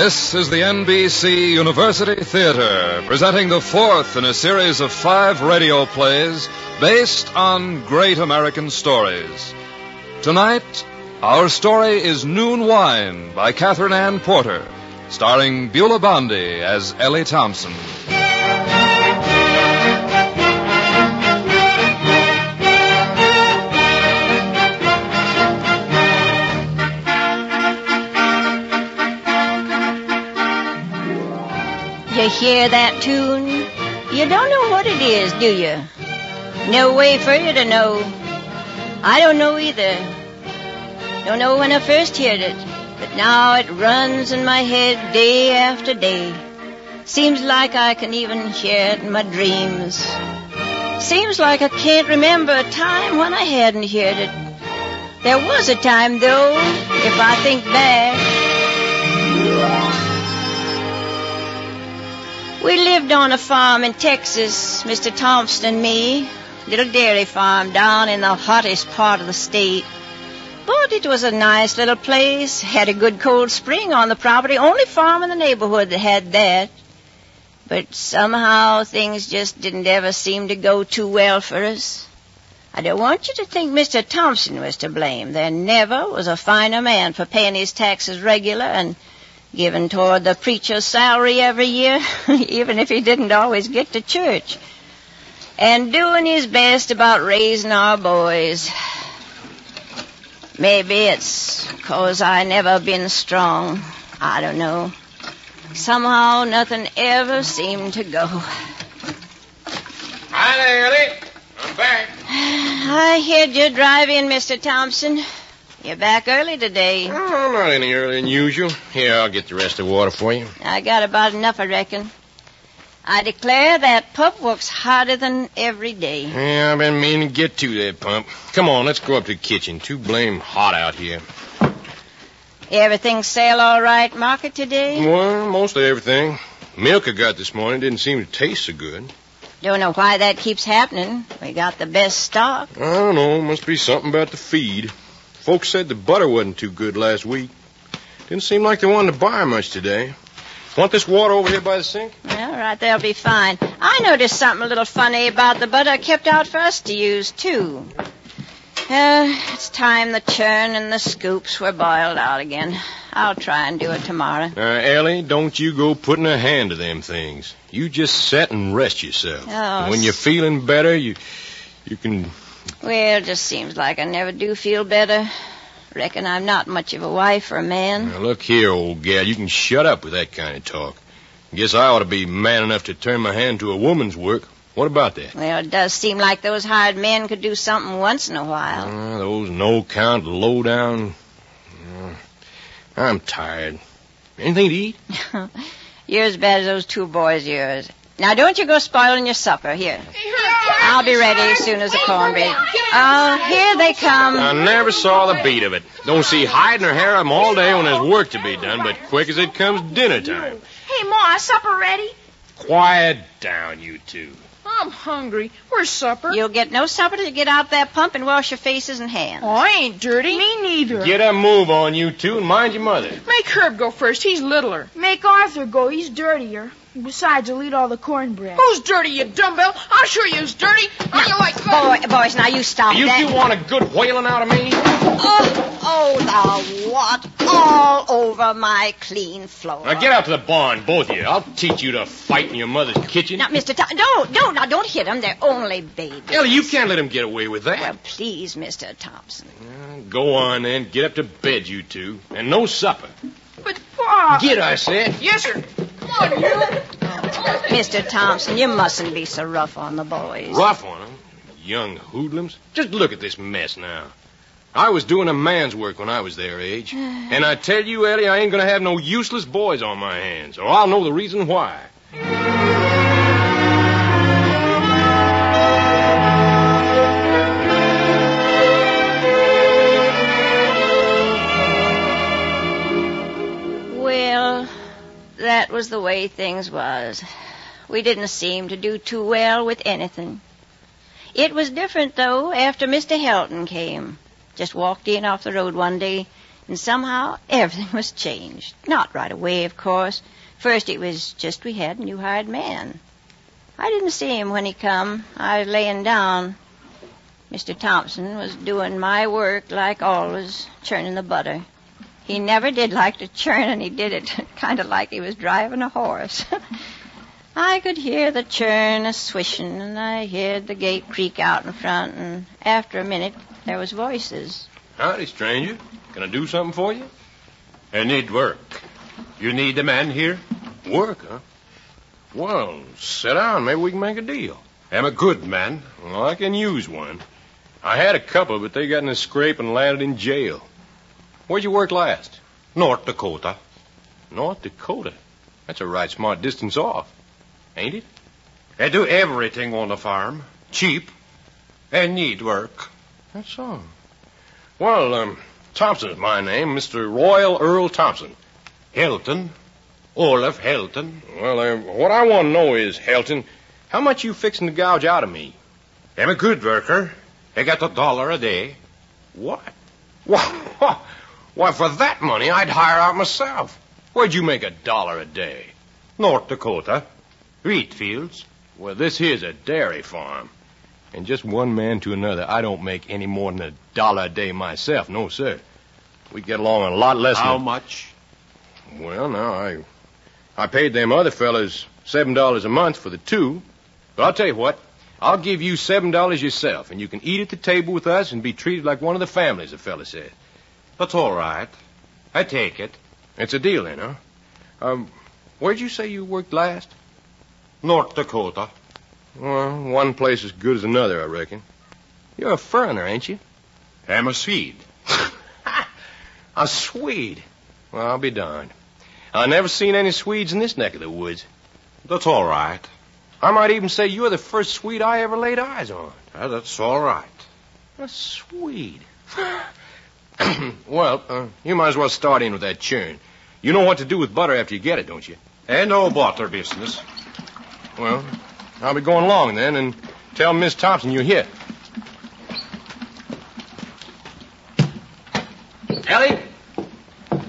This is the NBC University Theater, presenting the fourth in a series of 5 radio plays based on great American stories. Tonight, our story is Noon Wine by Catherine Ann Porter, starring Beulah Bondi as Ellie Thompson. You hear that tune? You don't know what it is, do you? No way for you to know. I don't know either. Don't know when I first heard it, but now it runs in my head day after day. Seems like I can even hear it in my dreams. Seems like I can't remember a time when I hadn't heard it. There was a time, though, if I think back. We lived on a farm in Texas, Mr. Thompson and me. Little dairy farm down in the hottest part of the state. But it was a nice little place. Had a good cold spring on the property. Only farm in the neighborhood that had that. But somehow things just didn't ever seem to go too well for us. I don't want you to think Mr. Thompson was to blame. There never was a finer man for paying his taxes regular and giving toward the preacher's salary every year, even if he didn't always get to church. And doing his best about raising our boys. Maybe it's 'cause I never been strong. I don't know. Somehow nothing ever seemed to go. Hi there, Ellie. I'm back. I heard you drive in, Mr. Thompson. You're back early today. Oh, not any earlier than usual. Here, I'll get the rest of the water for you. I got about enough, I reckon. I declare that pup works harder than every day. Yeah, I've been meaning to get to that pump. Come on, let's go up to the kitchen. Too blame hot out here. Everything sell all right market today? Well, mostly everything. Milk I got this morning didn't seem to taste so good. Don't know why that keeps happening. We got the best stock. I don't know. Must be something about the feed. Folks said the butter wasn't too good last week. Didn't seem like they wanted to buy much today. Want this water over here by the sink? All right, they'll be fine. I noticed something a little funny about the butter I kept out for us to use, too. It's time the churn and the scoops were boiled out again. I'll try and do it tomorrow. Ellie, don't you go putting a hand to them things. You just sit and rest yourself. Oh, And when you're feeling better, you can... Well, it just seems like I never do feel better. Reckon I'm not much of a wife or a man. Now, look here, old gal, you can shut up with that kind of talk. Guess I ought to be man enough to turn my hand to a woman's work. What about that? Well, it does seem like those hired men could do something once in a while. Those no-count, low-down... I'm tired. Anything to eat? You're as bad as those 2 boys of yours. Now, don't you go spoiling your supper. Here. I'll be ready as soon as the cornbread. Oh, here they come. I never saw the beat of it. Don't see hide nor hair of them all day when there's work to be done, but quick as it comes dinner time. Hey, Ma, supper ready? Quiet down, you two. I'm hungry. Where's supper? You'll get no supper till you get out that pump and wash your faces and hands. Oh, I ain't dirty. Me neither. Get a move on, you two, and mind your mother. Make Herb go first. He's littler. Make Arthur go. He's dirtier. Besides, he'll eat all the cornbread. Who's dirty, you dumbbell? I'll show you who's dirty. How you like that? Boys, now you stop You that. two want a good whaling out of me? Oh, the what? All over my clean floor. Now get out to the barn, both of you. I'll teach you to fight in your mother's kitchen. Now, Mr. Don't hit them. They're only babies. Ellie, you can't let him get away with that. Well, please, Mr. Thompson. Go on, then. Get up to bed, you two. And no supper. But, Pa... Get, I said. Yes, sir. Come on, you. Mr. Thompson, you mustn't be so rough on the boys. Rough on them? Young hoodlums. Just look at this mess now. I was doing a man's work when I was their age. And I tell you, Ellie, I ain't going to have no useless boys on my hands, or I'll know the reason why. Well, that was the way things was. We didn't seem to do too well with anything. It was different, though, after Mr. Helton came. Just walked in off the road one day, And somehow everything was changed. Not right away, of course. First it was just we had a new hired man. I didn't see him when he come. I was laying down. Mr. Thompson was doing my work like always, churning the butter. He never did like to churn, and he did it kind of like he was driving a horse. I could hear the churn a-swishing, and I heard the gate creak out in front, and after a minute, there was voices. Howdy, stranger. Can I do something for you? I need work. You need a man here? Work, huh? Well, sit down. Maybe we can make a deal. I'm a good man. Well, I can use one. I had a couple, but they got in a scrape and landed in jail. Where'd you work last? North Dakota. North Dakota? That's a right smart distance off, ain't it? I do everything on the farm. Cheap. I need work. That's all. Well, Thompson's my name, Mr. Royal Earl Thompson. Helton. Olaf Helton. Well, what I want to know is, Helton, how much you fixing to gouge out of me? I'm a good worker. I got $1 a day. What? Why, for that money, I'd hire out myself. Where'd you make $1 a day? North Dakota. Wheat fields. Well, this here's a dairy farm. And just one man to another, I don't make any more than $1 a day myself. No, sir. We get along a lot less How than... much? Well, now, I paid them other fellas $7 a month for the two. But I'll tell you what. I'll give you $7 yourself, and you can eat at the table with us and be treated like one of the families, the fella said. That's all right. I take it. It's a deal, then, huh? Where'd you say you worked last? North Dakota. Well, one place as good as another, I reckon. You're a foreigner, ain't you? I'm a Swede. A Swede? Well, I'll be darned. I never seen any Swedes in this neck of the woods. That's all right. I might even say you're the first Swede I ever laid eyes on. That's all right. A Swede. Well, you might as well start in with that churn. You know what to do with butter after you get it, don't you? I know butter business. Well, I'll be going along then and tell Miss Thompson you're here. Ellie?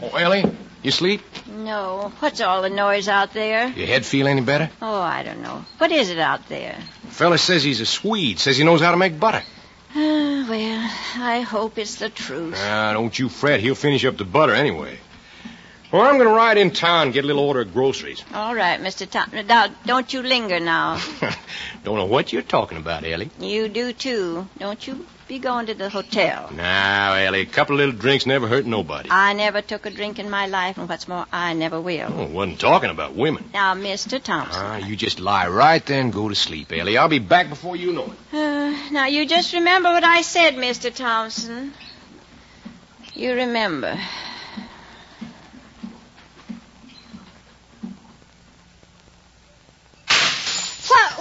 Oh, Ellie, you sleep? No. What's all the noise out there? Your head feel any better? Oh, I don't know. What is it out there? The fella says he's a Swede. Says he knows how to make butter. Well, I hope it's the truth. Don't you fret. He'll finish up the butter anyway. Well, I'm going to ride in town and get a little order of groceries. All right, Mr. Thompson. Now, don't you linger now. Don't know what you're talking about, Ellie. You do, too. Don't you be going to the hotel. Now, Ellie, a couple of little drinks never hurt nobody. I never took a drink in my life, and what's more, I never will. Oh, wasn't talking about women. Now, Mr. Thompson. You just lie right there and go to sleep, Ellie. I'll be back before you know it. Now, you just remember what I said, Mr. Thompson. You remember.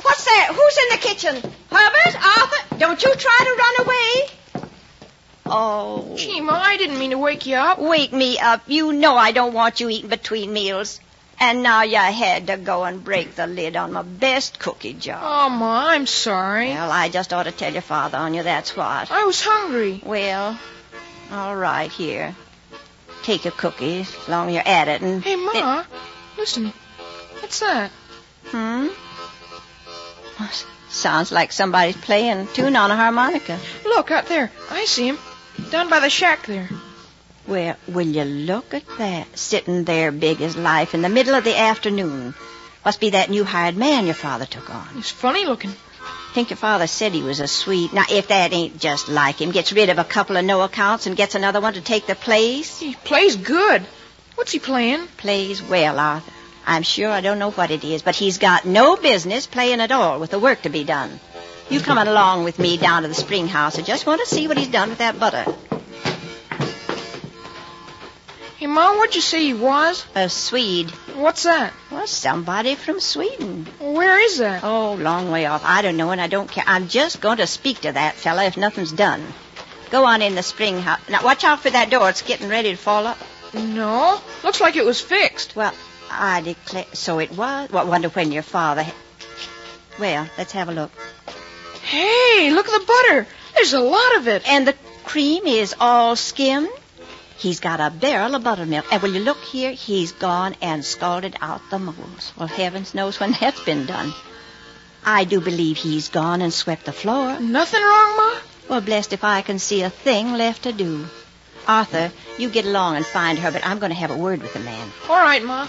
What's that? Who's in the kitchen? Herbert? Arthur? Don't you try to run away. Oh. Gee, Ma, I didn't mean to wake you up. Wake me up. You know I don't want you eating between meals. And now you had to go and break the lid on my best cookie jar. Oh, Ma, I'm sorry. Well, I just ought to tell your father on you, that's what. I was hungry. Well, all right, here. Take your cookie as long as you're at it. And Hey, Ma, listen. What's that? Sounds like somebody's playing a tune on a harmonica. Look, out there. I see him. Down by the shack there. Well, will you look at that? Sitting there big as life in the middle of the afternoon. Must be that new hired man your father took on. He's funny looking. Think your father said he was a Swede. Now, if that ain't just like him, gets rid of a couple of no accounts and gets another one to take their place. He plays good. What's he playing? Plays well, Arthur. I'm sure I don't know what it is, but he's got no business playing at all with the work to be done. You coming along with me down to the spring house. I just want to see what he's done with that butter. Hey, Ma, what'd you say he was? A Swede. What's that? Well, somebody from Sweden. Where is that? Oh, long way off. I don't know, and I don't care. I'm just going to speak to that fella if nothing's done. Go on in the spring house. Now, watch out for that door. It's getting ready to fall up. No. Looks like it was fixed. Well, I declare... So it was? Well, wonder when your father... Well, let's have a look. Hey, look at the butter. There's a lot of it. And the cream is all skimmed? He's got a barrel of buttermilk, and will you look here? He's gone and scalded out the moles. Well, heavens knows when that's been done. I do believe he's gone and swept the floor. Nothing wrong, Ma? Well, blessed if I can see a thing left to do. Arthur, you get along and find her, but I'm going to have a word with the man. All right, Ma.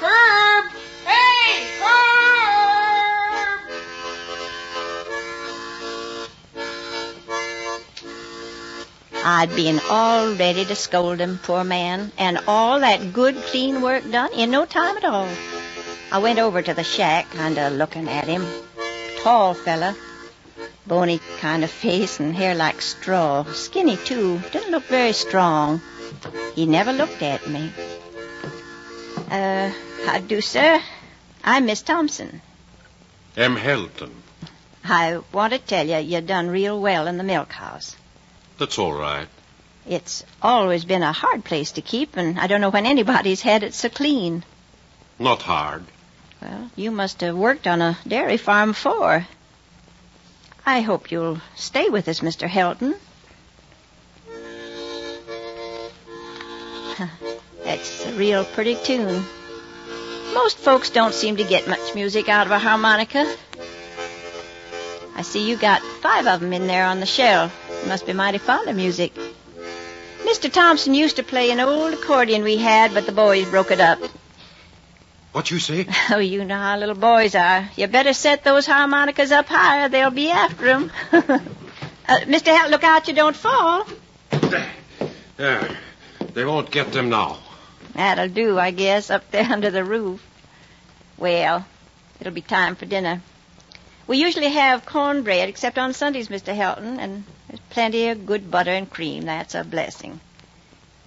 Herb! Hey, Herb! I'd been all ready to scold him, poor man, and all that good, clean work done in no time at all. I went over to the shack, kind of looking at him. Tall fella. Bony kind of face and hair like straw. Skinny, too. Didn't look very strong. He never looked at me. How do, sir? I'm Miss Thompson. I'm Helton. I want to tell you done real well in the milk house. That's all right. It's always been a hard place to keep, and I don't know when anybody's had it so clean. Not hard. Well, you must have worked on a dairy farm before. I hope you'll stay with us, Mr. Helton. That's a real pretty tune. Most folks don't seem to get much music out of a harmonica. I see you got 5 of them in there on the shelf. You must be mighty fond of music. Mr. Thompson used to play an old accordion we had, but the boys broke it up. What you say? Oh, you know how little boys are. You better set those harmonicas up higher. They'll be after them. Mr. Helton, look out you don't fall. There. They won't get them now. That'll do, I guess, up there under the roof. Well, it'll be time for dinner. We usually have cornbread, except on Sundays, Mr. Helton, and there's plenty of good butter and cream. That's a blessing.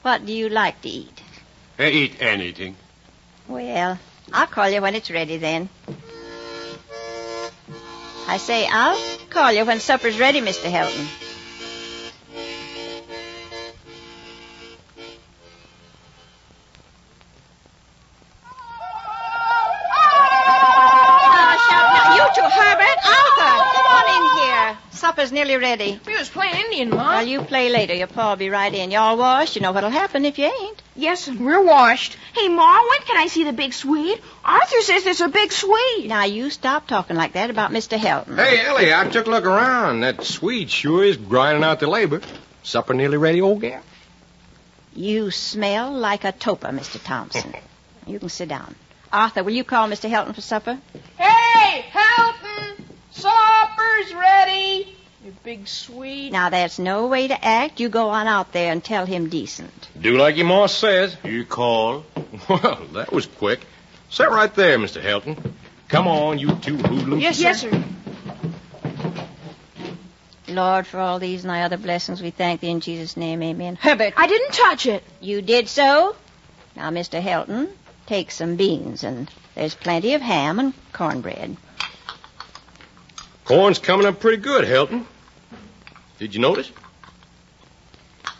What do you like to eat? I eat anything. Well, I'll call you when it's ready, then. I say, I'll call you when supper's ready, Mr. Helton. Supper's nearly ready. We was playing Indian, Ma. Well, you play later. Your pa'll be right in. You all washed. You know what'll happen if you ain't. Yes, we're washed. Hey, Ma, when can I see the big Swede? Arthur says there's a big Swede. Now, you stop talking like that about Mr. Helton. Hey, Ellie, I took a look around. That Swede sure is grinding out the labor. Supper nearly ready, old gal? You smell like a toper, Mr. Thompson. You can sit down. Arthur, will you call Mr. Helton for supper? Hey, Helton! Supper's ready. You big Swede. Now, that's no way to act. You go on out there and tell him decent. Do like your ma says. You call? Well, that was quick. Sit right there, Mr. Helton. Come on, you two hoodlums. Yes, sir. Lord, for all these and thy other blessings, we thank thee in Jesus' name, amen. Herbert. I didn't touch it. You did so? Now, Mr. Helton, take some beans, and there's plenty of ham and cornbread. Corn's coming up pretty good, Helton. Did you notice?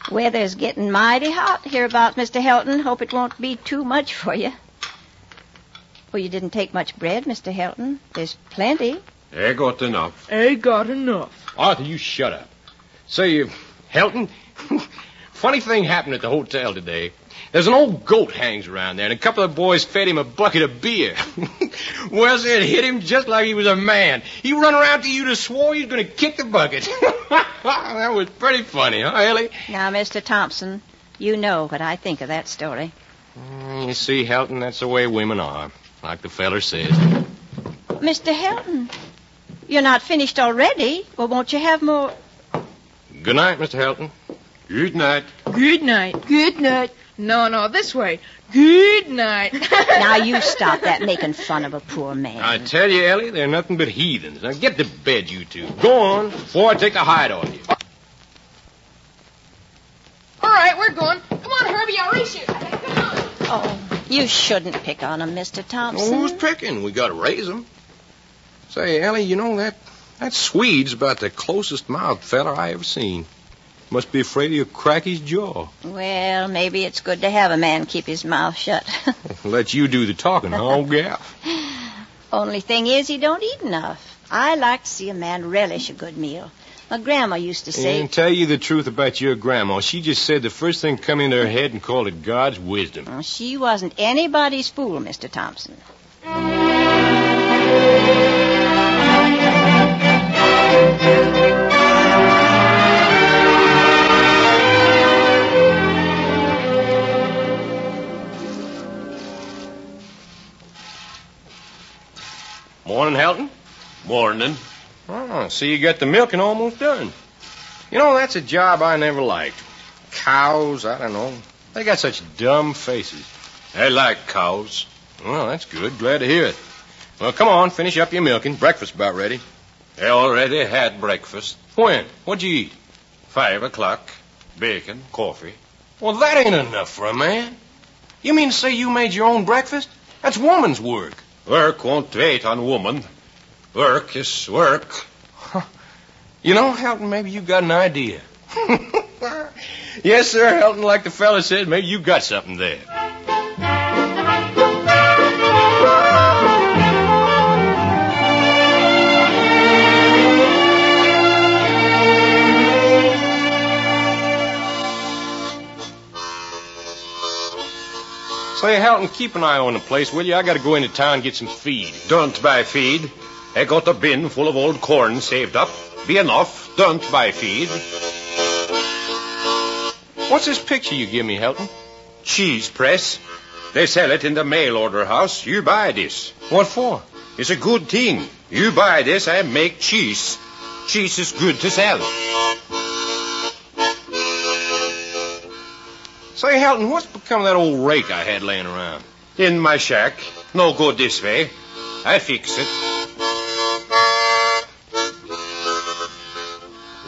Weather's getting mighty hot hereabouts, Mr. Helton. Hope it won't be too much for you. Well, you didn't take much bread, Mr. Helton. There's plenty. I got enough. I got enough. Arthur, you shut up. Say, Helton, funny thing happened at the hotel today. There's an old goat hangs around there, and a couple of boys fed him a bucket of beer. Well, it hit him just like he was a man. He run around to you to swore he was going to kick the bucket. That was pretty funny, huh, Ellie? Now, Mr. Thompson, you know what I think of that story. You see, Helton, that's the way women are, like the feller says. Mr. Helton, you're not finished already. Well, won't you have more? Good night, Mr. Helton. Good night. Good night. Good night. No, this way. Good night. Now, you stop that making fun of a poor man. I tell you, Ellie, they're nothing but heathens. Now, get to bed, you two. Go on, before I take the hide off you. All right, we're going. Come on, Herbie, I'll race you. Come on. Oh, you shouldn't pick on him, Mr. Thompson. Who's picking? We got to raise them. Say, Ellie, you know, that Swede's about the closest mouthed feller I ever seen. Must be afraid he'll crack his jaw. Well, maybe it's good to have a man keep his mouth shut. Let you do the talking, huh, old gal? Only thing is, he don't eat enough. I like to see a man relish a good meal. My grandma used to say... And tell you the truth about your grandma. She just said the first thing come into her head and called it God's wisdom. Well, she wasn't anybody's fool, Mr. Thompson. Morning, Helton. Morning. Oh, see you got the milking almost done. You know, that's a job I never liked. Cows, I don't know. They got such dumb faces. I like cows. Well, that's good. Glad to hear it. Well, come on, finish up your milking. Breakfast's about ready. I already had breakfast. When? What'd you eat? 5 o'clock. Bacon, coffee. Well, that ain't enough for a man. You mean to say you made your own breakfast? That's woman's work. Work won't wait on woman. Work is work. You know, Helton, maybe you got an idea. Yes, sir, Helton, like the fella said, maybe you got something there. Say, Helton, keep an eye on the place, will you? I got to go into town and get some feed. Don't buy feed. I got a bin full of old corn saved up. Be enough. Don't buy feed. What's this picture you give me, Helton? Cheese press. They sell it in the mail order house. You buy this. What for? It's a good thing. You buy this, I make cheese. Cheese is good to sell. Say, Helton, what's become of that old rake I had laying around? In my shack. No good this way. I fix it.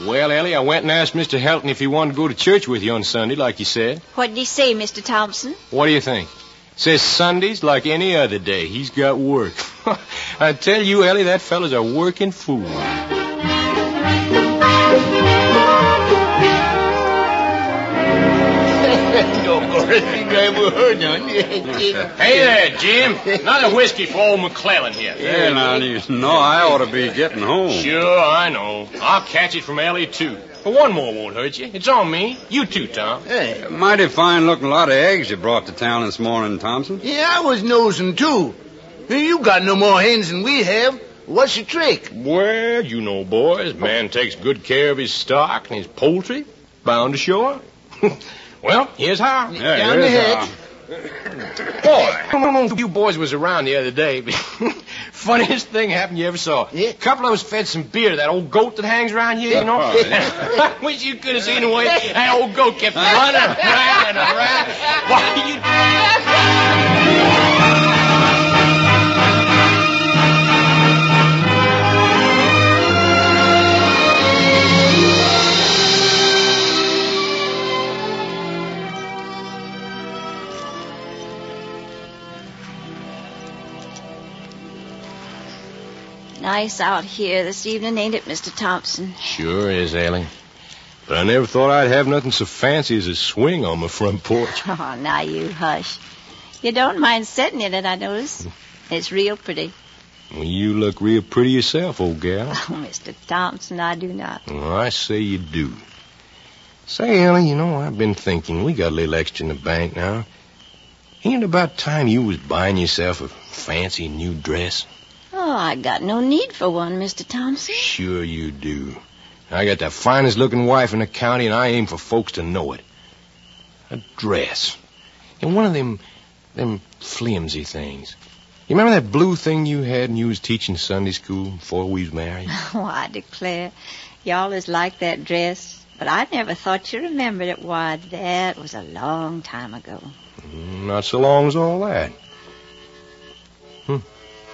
Well, Ellie, I went and asked Mr. Helton if he wanted to go to church with you on Sunday, like you said. What did he say, Mr. Thompson? What do you think? Says Sunday's like any other day. He's got work. I tell you, Ellie, that fella's a working fool. Hey there, Jim. Another whiskey for old McClellan here. Yeah, now, you know I ought to be getting home. Sure, I know. I'll catch it from Ellie, too. But one more won't hurt you. It's on me. You too, Tom. Hey, mighty fine-looking lot of eggs you brought to town this morning, Thompson. Yeah, I was nosing, too. You got no more hens than we have. What's the trick? Well, you know, boys, man takes good care of his stock and his poultry. Bound to show up. Well, here's how. Yeah, Down the hedge. Boy, I don't know if you boys was around the other day, but funniest thing happened you ever saw. Yeah. A couple of us fed some beer to that old goat that hangs around here, you know. I wish you could have seen the way that old goat kept running around and around. Why, you... Nice out here this evening, ain't it, Mr. Thompson? Sure is, Ellie. But I never thought I'd have nothing so fancy as a swing on my front porch. Oh, now you hush. You don't mind sitting in it, I notice. It's real pretty. Well, you look real pretty yourself, old gal. Oh, Mr. Thompson, I do not. Well, I say you do. Say, Ellie, you know, I've been thinking, we got a little extra in the bank now. Ain't it about time you was buying yourself a fancy new dress? Oh, I got no need for one, Mr. Thompson. Sure you do. I got the finest looking wife in the county, and I aim for folks to know it. A dress. And one of them flimsy things. You remember that blue thing you had when you was teaching Sunday school before we was married? Oh, I declare. You always liked that dress, but I never thought you remembered it. Why, that was a long time ago. Not so long as all that.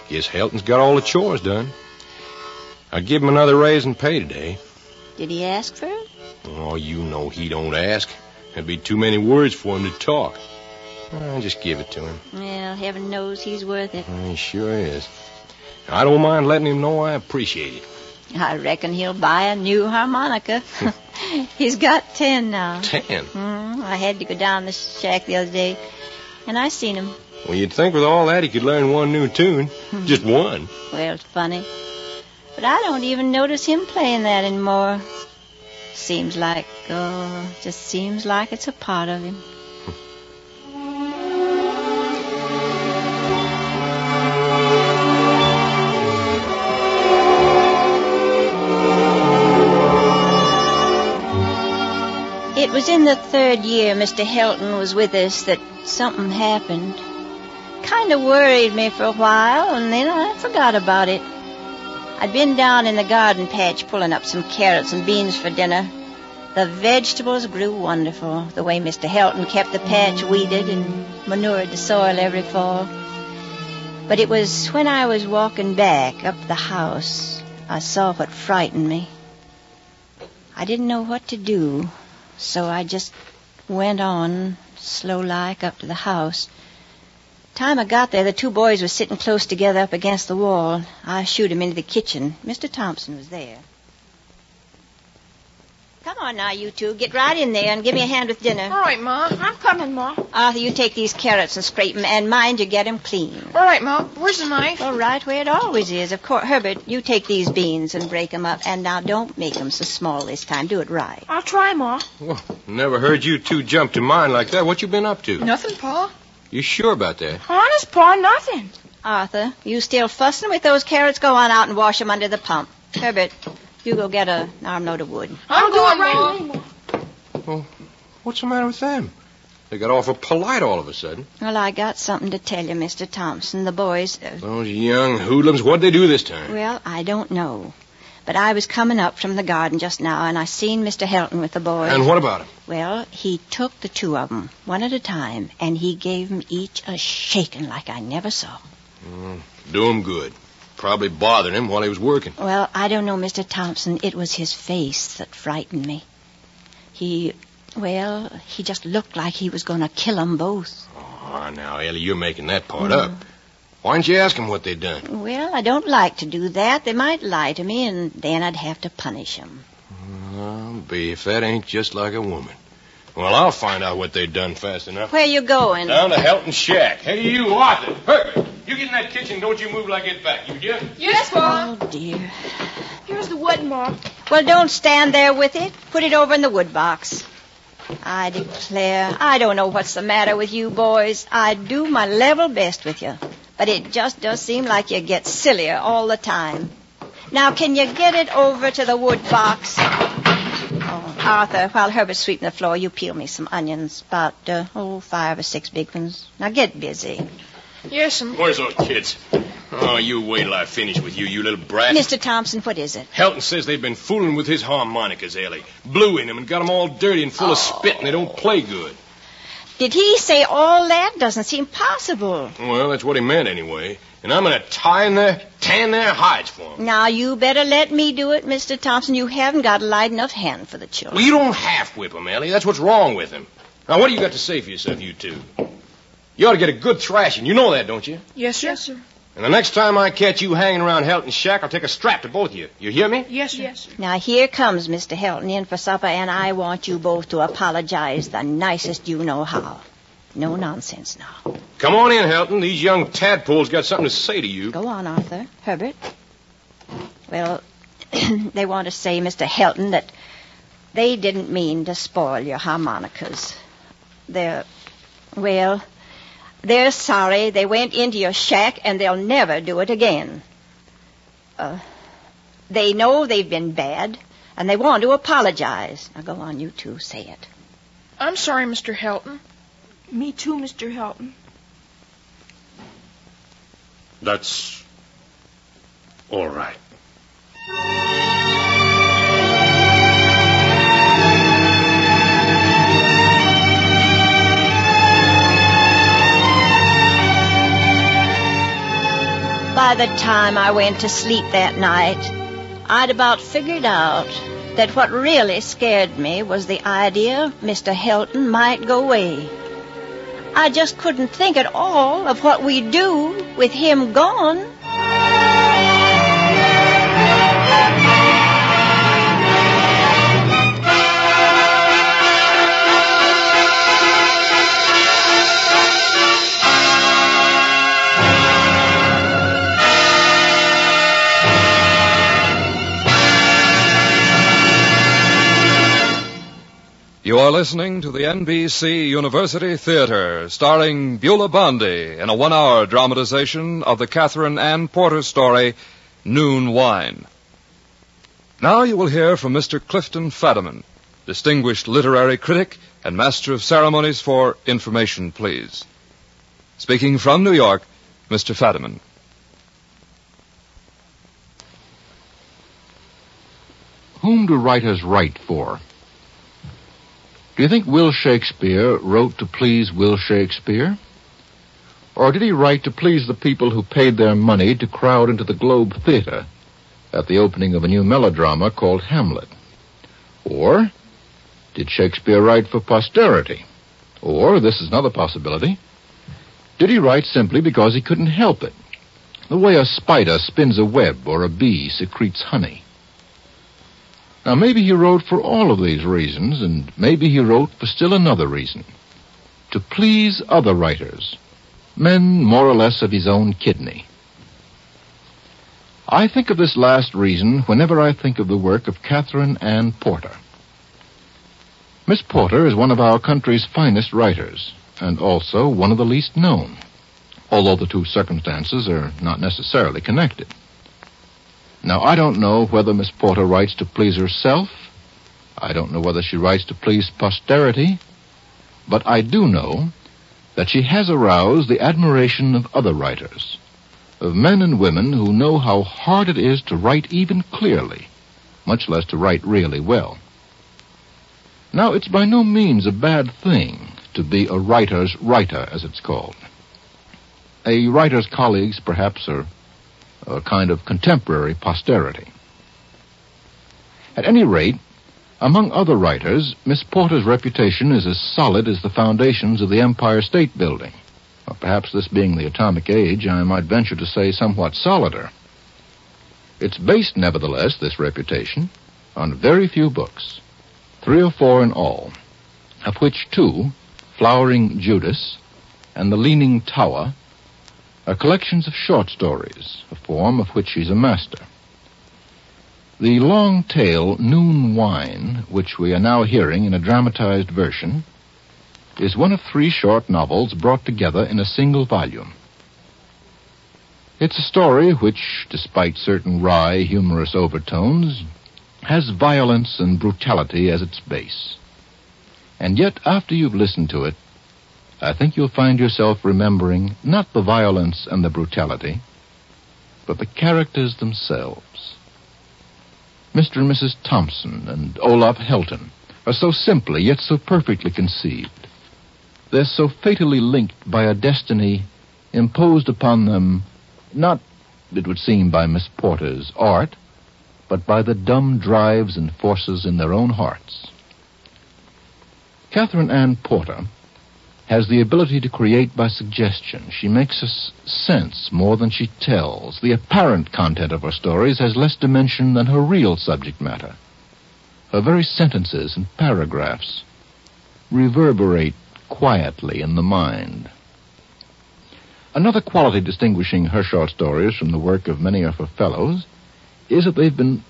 Guess Helton's got all the chores done. I give him another raise in pay today. Did he ask for it? Oh, you know he don't ask. There'd be too many words for him to talk. I'll just give it to him. Well, heaven knows he's worth it. He sure is. I don't mind letting him know I appreciate it. I reckon he'll buy a new harmonica. He's got 10 now. 10? I had to go down the shack the other day, and I seen him. Well, you'd think with all that he could learn one new tune. Just one. Well, it's funny. But I don't even notice him playing that anymore. Seems like it's a part of him. It was in the 3rd year Mr. Helton was with us that something happened. Kind of worried me for a while, and then I forgot about it. I'd been down in the garden patch pulling up some carrots and beans for dinner. The vegetables grew wonderful, the way Mr. Helton kept the patch weeded and manured the soil every fall. But it was when I was walking back up the house I saw what frightened me. I didn't know what to do, so I just went on, slow-like, up to the house. Time I got there, the 2 boys were sitting close together up against the wall. I shooed 'em into the kitchen. Mr. Thompson was there. Come on now, you 2. Get right in there and give me a hand with dinner. All right, Ma. I'm coming, Ma. Arthur, you take these carrots and scrape 'em, and mind you get 'em clean. All right, Ma. Where's the knife? Well, right where it always is. Of course, Herbert, you take these beans and break 'em up. And now don't make 'em so small this time. Do it right. I'll try, Ma. Well, never heard you 2 jump to mine like that. What you been up to? Nothing, Pa. You sure about that? Honest, Pa, nothing. Arthur, you still fussing with those carrots? Go on out and wash 'em under the pump. Herbert, you go get an armload of wood. I'm going, right Ma. away, Ma. Well, what's the matter with them? They got awful polite all of a sudden. Well, I got something to tell you, Mr. Thompson. The boys... Those young hoodlums, what'd they do this time? Well, I don't know. But I was coming up from the garden just now, and I seen Mr. Helton with the boys. And what about him? Well, he took the 2 of 'em, one at a time, and he gave 'em each a shaking like I never saw. Do him good. Probably bothered him while he was working. Well, I don't know, Mr. Thompson. It was his face that frightened me. He just looked like he was going to kill 'em both. Oh, now, Ellie, you're making that part up. Why didn't you ask them what they'd done? Well, I don't like to do that. They might lie to me, and then I'd have to punish 'em. I'll be if that ain't just like a woman. Well, I'll find out what they've done fast enough. Where you going? Down to Helton's shack. Hey, you, Arthur. Herbert, you get in that kitchen. Don't you move like it's back. You hear? Yes, Pa. Oh, dear. Here's the wood, Ma. Well, don't stand there with it. Put it over in the wood box. I declare, I don't know what's the matter with you boys. I do my level best with you. But it just does seem like you get sillier all the time. Now, can you get it over to the wood box? Oh, Arthur, while Herbert's sweeping the floor, you peel me some onions. About, 5 or 6 big ones. Now, get busy. Yes, Where's those kids? Oh, you wait till I finish with you, you little brat. Mr. Thompson, what is it? Helton says they've been fooling with his harmonicas, Ellie. Blew in them and got them all dirty and full of spit, and they don't play good. Did he say all that? Doesn't seem possible. Well, that's what he meant anyway. And I'm going to tan their hides for them. Now, you better let me do it, Mr. Thompson. You haven't got a light enough hand for the children. Well, you don't half-whip them, Ellie. That's what's wrong with them. Now, what do you got to say for yourself, you 2? You ought to get a good thrashing. You know that, don't you? Yes, sir. Yes, sir. And the next time I catch you hanging around Helton's shack, I'll take a strap to both of you. You hear me? Yes, sir. Yes, sir. Now, here comes Mr. Helton in for supper, and I want you both to apologize the nicest you know how. No nonsense now. Come on in, Helton. These young tadpoles got something to say to you. Go on, Arthur. Herbert. Well, they want to say, Mr. Helton, that they didn't mean to spoil your harmonicas. They're sorry they went into your shack, and they'll never do it again. They know they've been bad, and they want to apologize. Now, go on, you 2, say it. I'm sorry, Mr. Helton. Me too, Mr. Helton. That's all right. By the time I went to sleep that night, I'd about figured out that what really scared me was the idea Mr. Helton might go away. I just couldn't think at all of what we'd do with him gone. You are listening to the NBC University Theater, starring Beulah Bondi in a 1-hour dramatization of the Catherine Ann Porter story, Noon Wine. Now you will hear from Mr. Clifton Fadiman, distinguished literary critic and master of ceremonies for Information Please. Speaking from New York, Mr. Fadiman. Whom do writers write for? Do you think Will Shakespeare wrote to please Will Shakespeare? Or did he write to please the people who paid their money to crowd into the Globe Theater at the opening of a new melodrama called Hamlet? Or did Shakespeare write for posterity? Or, this is another possibility, did he write simply because he couldn't help it, the way a spider spins a web or a bee secretes honey? Now, maybe he wrote for all of these reasons, and maybe he wrote for still another reason, to please other writers, men more or less of his own kidney. I think of this last reason whenever I think of the work of Catherine Ann Porter. Miss Porter is one of our country's finest writers, and also one of the least known, although the two circumstances are not necessarily connected. Now, I don't know whether Miss Porter writes to please herself. I don't know whether she writes to please posterity. But I do know that she has aroused the admiration of other writers, of men and women who know how hard it is to write even clearly, much less to write really well. Now, it's by no means a bad thing to be a writer's writer, as it's called. A writer's colleagues, perhaps, are a kind of contemporary posterity. At any rate, among other writers, Miss Porter's reputation is as solid as the foundations of the Empire State Building. Or perhaps this being the atomic age, I might venture to say somewhat solider. It's based, nevertheless, this reputation, on very few books, 3 or 4 in all, of which 2, Flowering Judas and The Leaning Tower, are collections of short stories, a form of which she's a master. The long tale Noon Wine, which we are now hearing in a dramatized version, is one of 3 short novels brought together in a single volume. It's a story which, despite certain wry, humorous overtones, has violence and brutality as its base. And yet, after you've listened to it, I think you'll find yourself remembering not the violence and the brutality, but the characters themselves. Mr. and Mrs. Thompson and Olaf Helton are so simply yet so perfectly conceived. They're so fatally linked by a destiny imposed upon them, not, it would seem, by Miss Porter's art, but by the dumb drives and forces in their own hearts. Catherine Ann Porter has the ability to create by suggestion. She makes us sense more than she tells. The apparent content of her stories has less dimension than her real subject matter. Her very sentences and paragraphs reverberate quietly in the mind. Another quality distinguishing her short stories from the work of many of her fellows is that they've been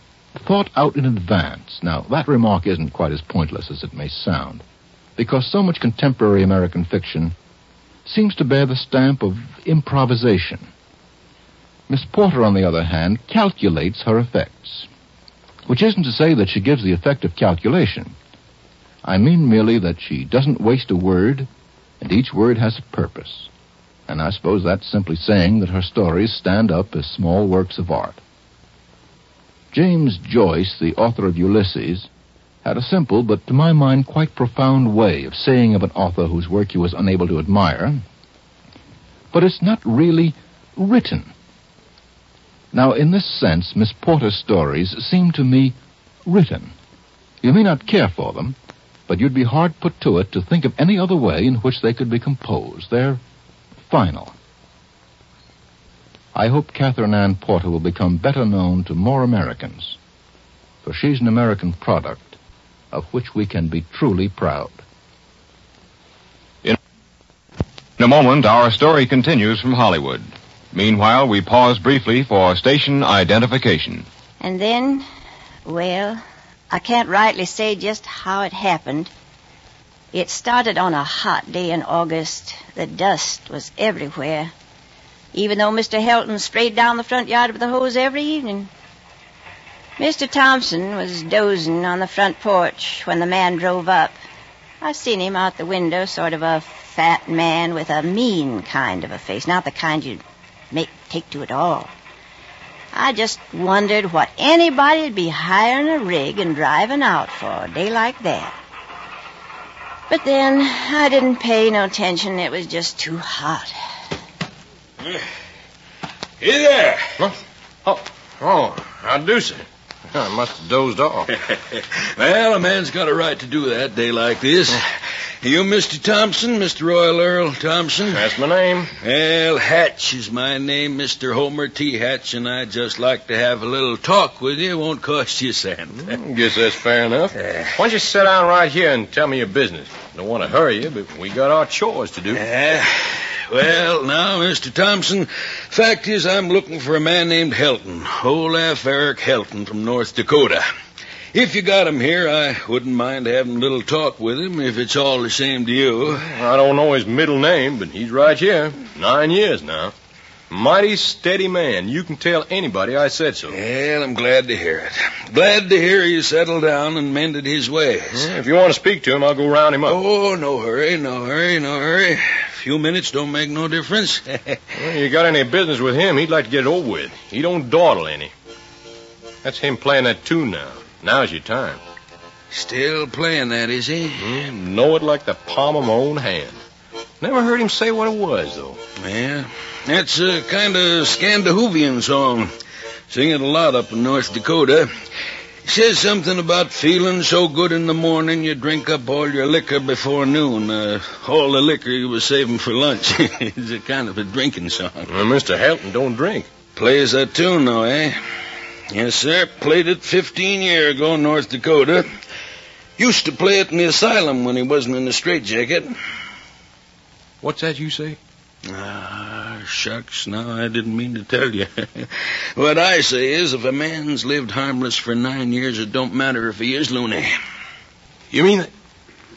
thought out in advance. Now, that remark isn't quite as pointless as it may sound, because so much contemporary American fiction seems to bear the stamp of improvisation. Miss Porter, on the other hand, calculates her effects, which isn't to say that she gives the effect of calculation. I mean merely that she doesn't waste a word, and each word has a purpose. And I suppose that's simply saying that her stories stand up as small works of art. James Joyce, the author of Ulysses, had a simple, but to my mind quite profound way of saying of an author whose work he was unable to admire, but it's not really written. Now, in this sense, Miss Porter's stories seem to me written. You may not care for them, but you'd be hard put to it to think of any other way in which they could be composed. They're final. I hope Catherine Ann Porter will become better known to more Americans, for she's an American product of which we can be truly proud. In a moment, our story continues from Hollywood. Meanwhile, we pause briefly for station identification. And then, well, I can't rightly say just how it happened, It started on a hot day in August. The dust was everywhere, even though Mr. Helton sprayed down the front yard with a hose every evening. Mr. Thompson was dozing on the front porch when the man drove up. I seen him out the window, sort of a fat man with a mean kind of a face, not the kind you'd take to it all. I just wondered what anybody'd be hiring a rig and driving out for a day like that. But then I didn't pay no attention. It was just too hot. Hey there. Huh? Oh, how do, sir? I must have dozed off. Well, a man's got a right to do that day like this. You Mr. Thompson, Mr. Royal Earl Thompson? That's my name. Well, Hatch is my name, Mr. Homer T. Hatch, and I'd just like to have a little talk with you. It won't cost you a cent. Guess that's fair enough. Why don't you sit down right here and tell me your business? Don't want to hurry you, but we got our chores to do. Well, now, Mr. Thompson, fact is I'm looking for a man named Helton, Olaf Eric Helton from North Dakota. If you got him here, I wouldn't mind having a little talk with him if it's all the same to you. I don't know his middle name, but he's right here. 9 years now. Mighty steady man. You can tell anybody I said so. Well, I'm glad to hear it. Glad to hear you settled down and mended his ways. If you want to speak to him, I'll go round him up. Oh, no hurry. A few minutes don't make no difference. Well, you got any business with him, he'd like to get it over with. He don't dawdle any. That's him playing that tune now. Now's your time. Still playing that, is he? Know it like the palm of my own hand. Never heard him say what it was, though. Yeah, that's a kind of Scandinavian song. Sing it a lot up in North Dakota. Says something about feeling so good in the morning you drink up all your liquor before noon. All the liquor you was saving for lunch. It's a kind of a drinking song. Well, Mr. Helton don't drink. Plays that tune, though, eh? Yes, sir. Played it 15 years ago in North Dakota. Used to play it in the asylum when he wasn't in the straitjacket. What's that you say? Shucks, no, I didn't mean to tell you. What I say is, if a man's lived harmless for 9 years, it don't matter if he is loony. You mean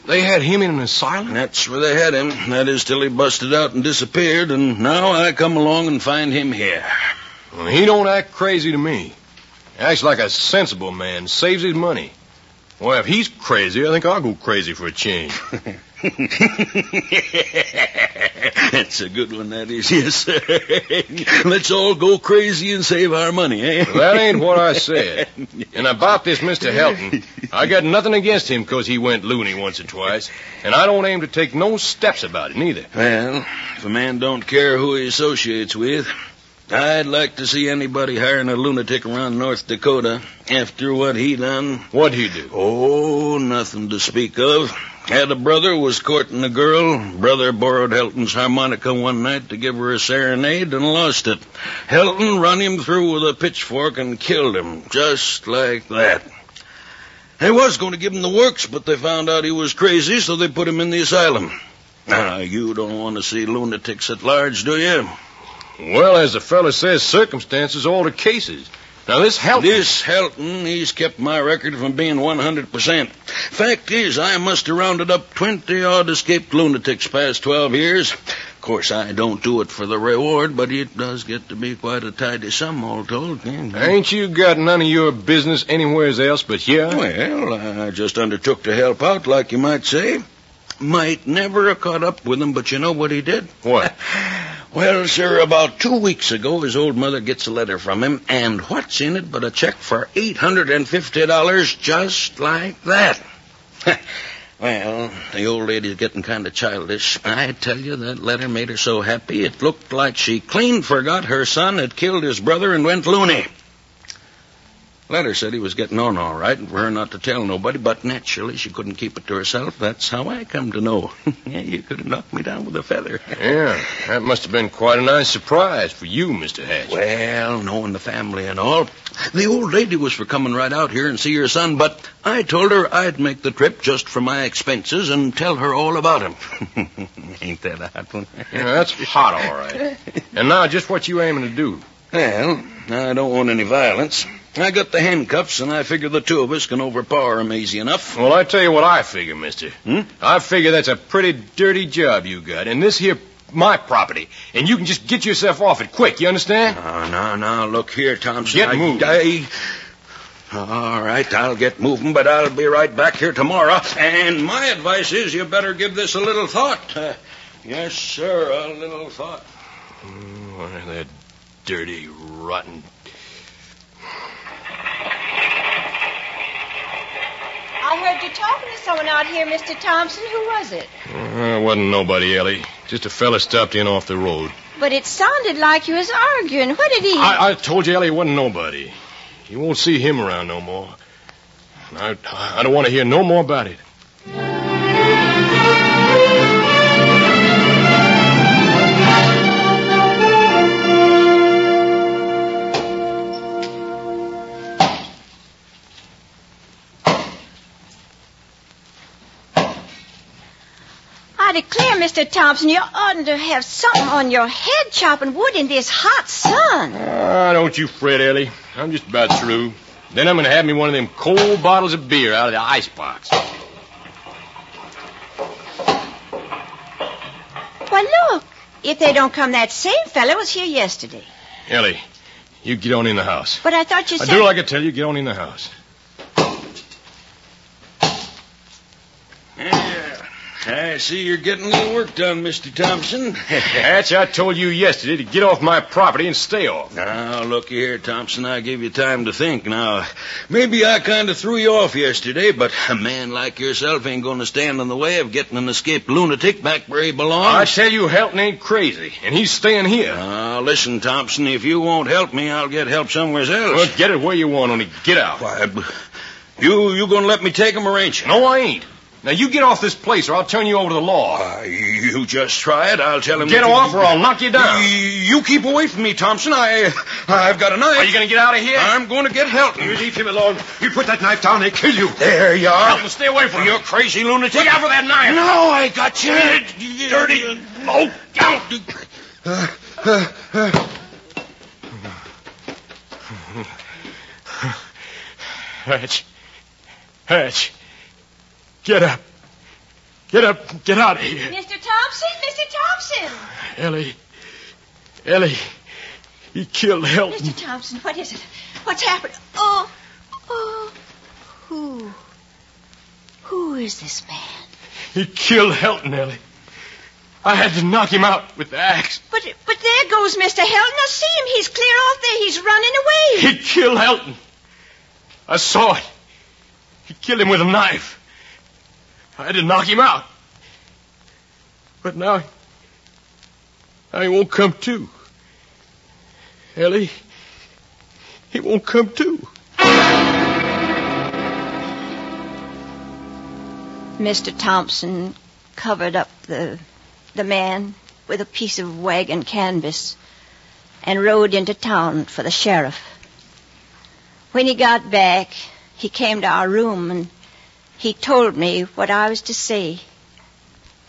they had him in an asylum? That's where they had him. That is till he busted out and disappeared, and now I come along and find him here. Well, he don't act crazy to me. He acts like a sensible man, saves his money. Well, if he's crazy, I think I'll go crazy for a change. That's a good one, that is, yes, sir. Let's all go crazy and save our money, eh? Well, that ain't what I said. And about this Mr. Helton, I got nothing against him because he went loony once or twice, and I don't aim to take no steps about it, neither. Well, if a man don't care who he associates with, I'd like to see anybody hiring a lunatic around North Dakota after what he done. What'd he do? Oh, nothing to speak of. Had a brother who was courting a girl. Brother borrowed Helton's harmonica one night to give her a serenade and lost it. Helton run him through with a pitchfork and killed him, just like that. They was going to give him the works, but they found out he was crazy, so they put him in the asylum. Now, you don't want to see lunatics at large, do you? Well, as the fella says, circumstances alter cases. Now, this Helton, he's kept my record from being 100%. Fact is, I must have rounded up 20-odd escaped lunatics past 12 years. Of course, I don't do it for the reward, but it does get to be quite a tidy sum, all told. Ain't you got none of your business anywhere else but here? Well, I just undertook to help out, like you might say. Might never have caught up with him, but you know what he did? What? Well, sir, about 2 weeks ago, his old mother gets a letter from him, and what's in it but a check for $850 just like that? Well, the old lady's getting kind of childish. I tell you, that letter made her so happy it looked like she clean forgot her son had killed his brother and went loony. Letter said he was getting on all right and for her not to tell nobody, but naturally she couldn't keep it to herself. That's how I come to know. Yeah, you could have knocked me down with a feather. Yeah, that must have been quite a nice surprise for you, Mr. Hatch. Well, knowing the family and all, the old lady was for coming right out here and see her son, but I told her I'd make the trip just for my expenses and tell her all about him. Ain't that a hot one? Yeah, that's hot, all right. And now, just what you aiming to do? Well, I don't want any violence. I got the handcuffs, and I figure the two of us can overpower him easy enough. Well, I tell you what I figure, mister. I figure that's a pretty dirty job you got. And this here, my property. And you can just get yourself off it quick, you understand? No. Look here, Thompson. Get moving. All right, I'll get moving, but I'll be right back here tomorrow. And my advice is you better give this a little thought. Yes, sir, a little thought. That dirty, rotten... I heard you talking to someone out here, Mr. Thompson. Who was it? It wasn't nobody, Ellie. Just a fella stopped in off the road. But it sounded like you was arguing. What did he... I told you, Ellie, it wasn't nobody. You won't see him around no more. I don't want to hear no more about it. I declare, Mr. Thompson, you oughtn't to have something on your head chopping wood in this hot sun. Don't you fret, Ellie. I'm just about through. Then I'm going to have me one of them cold bottles of beer out of the icebox. Why, look. If they don't come, that same fella was here yesterday. Ellie, you get on in the house. But I thought you said... Do like I tell you, get on in the house. I see you're getting a little work done, Mr. Thompson. Hatch, I told you yesterday to get off my property and stay off. Now, look here, Thompson. I gave you time to think. Now, maybe I kind of threw you off yesterday, but a man like yourself ain't going to stand in the way of getting an escaped lunatic back where he belongs. I tell you, Helton ain't crazy, and he's staying here. Now, listen, Thompson, if you won't help me, I'll get help somewhere else. Well, get it where you want, only get out. Why, you going to let me take him or ain't you? No, I ain't. Now, you get off this place, or I'll turn you over to the law. You just try it. I'll tell him... Get off, or I'll knock you down. You keep away from me, Thompson. I've got a knife. Are you going to get out of here? I'm going to get Helton. You leave him alone. You put that knife down, they kill you. There you are. Helton, stay away from him. You crazy lunatic. Look out for that knife. No, I got you. Dirty. Oh, Hatch. Get up. Get out of here. Mr. Thompson! Ellie, he killed Helton. Mr. Thompson, what is it? What's happened? Oh, who is this man? He killed Helton, Ellie. I had to knock him out with the axe. But there goes Mr. Helton. I see him. He's clear off there. He's running away. He killed Helton. I saw it. He killed him with a knife. I had to knock him out. But now he won't come to. Ellie, he won't come to. Mr. Thompson covered up the man with a piece of wagon canvas and rode into town for the sheriff. When he got back, he came to our room and he told me what I was to say.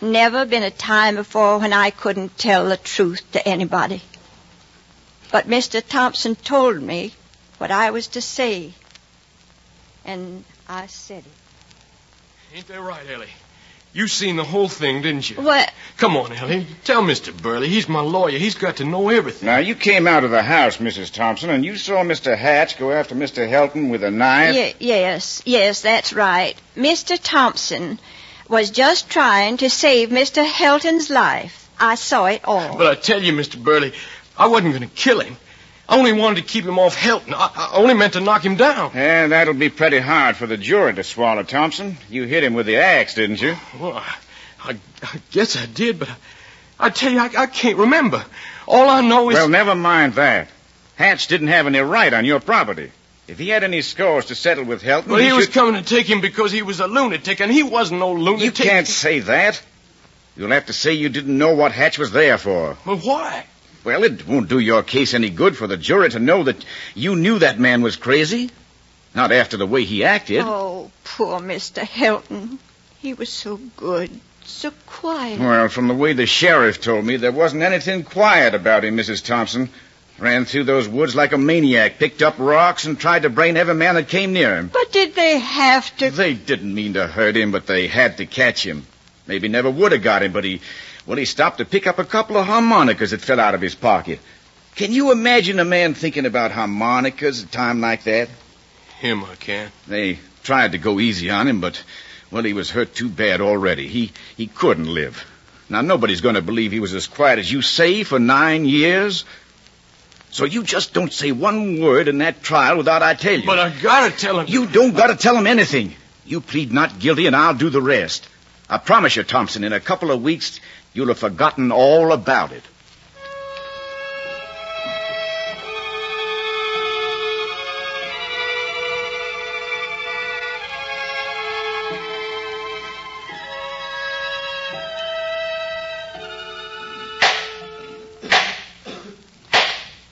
Never been a time before when I couldn't tell the truth to anybody. But Mr. Thompson told me what I was to say, and I said it. Ain't that right, Ellie? You seen the whole thing, didn't you? What? Come on, Ellie. Tell Mr. Burley. He's my lawyer. He's got to know everything. Now, you came out of the house, Mrs. Thompson, and you saw Mr. Hatch go after Mr. Helton with a knife? Yes, that's right. Mr. Thompson was just trying to save Mr. Helton's life. I saw it all. But I tell you, Mr. Burley, I wasn't going to kill him. I only wanted to keep him off Helton. I only meant to knock him down. Yeah, that'll be pretty hard for the jury to swallow, Thompson. You hit him with the axe, didn't you? Well, I guess I did, but I tell you, I can't remember. All I know is... Well, never mind that. Hatch didn't have any right on your property. If he had any scores to settle with Helton... Well, he was coming to take him because he was a lunatic, and he wasn't no lunatic. You can't say that. You'll have to say you didn't know what Hatch was there for. Well, why? Well, it won't do your case any good for the jury to know that you knew that man was crazy. Not after the way he acted. Oh, poor Mr. Helton. He was so good, so quiet. Well, from the way the sheriff told me, there wasn't anything quiet about him, Mrs. Thompson. Ran through those woods like a maniac, picked up rocks, and tried to brain every man that came near him. But did they have to? They didn't mean to hurt him, but they had to catch him. Maybe never would have got him, but he stopped to pick up a couple of harmonicas that fell out of his pocket. Can you imagine a man thinking about harmonicas at a time like that? Him, I can. They tried to go easy on him, but, well, he was hurt too bad already. He couldn't live. Now, nobody's going to believe he was as quiet as you say for 9 years. So you just don't say one word in that trial without I tell you. But I gotta tell him. You don't gotta tell him anything. You plead not guilty and I'll do the rest. I promise you, Thompson, in a couple of weeks, you'll have forgotten all about it.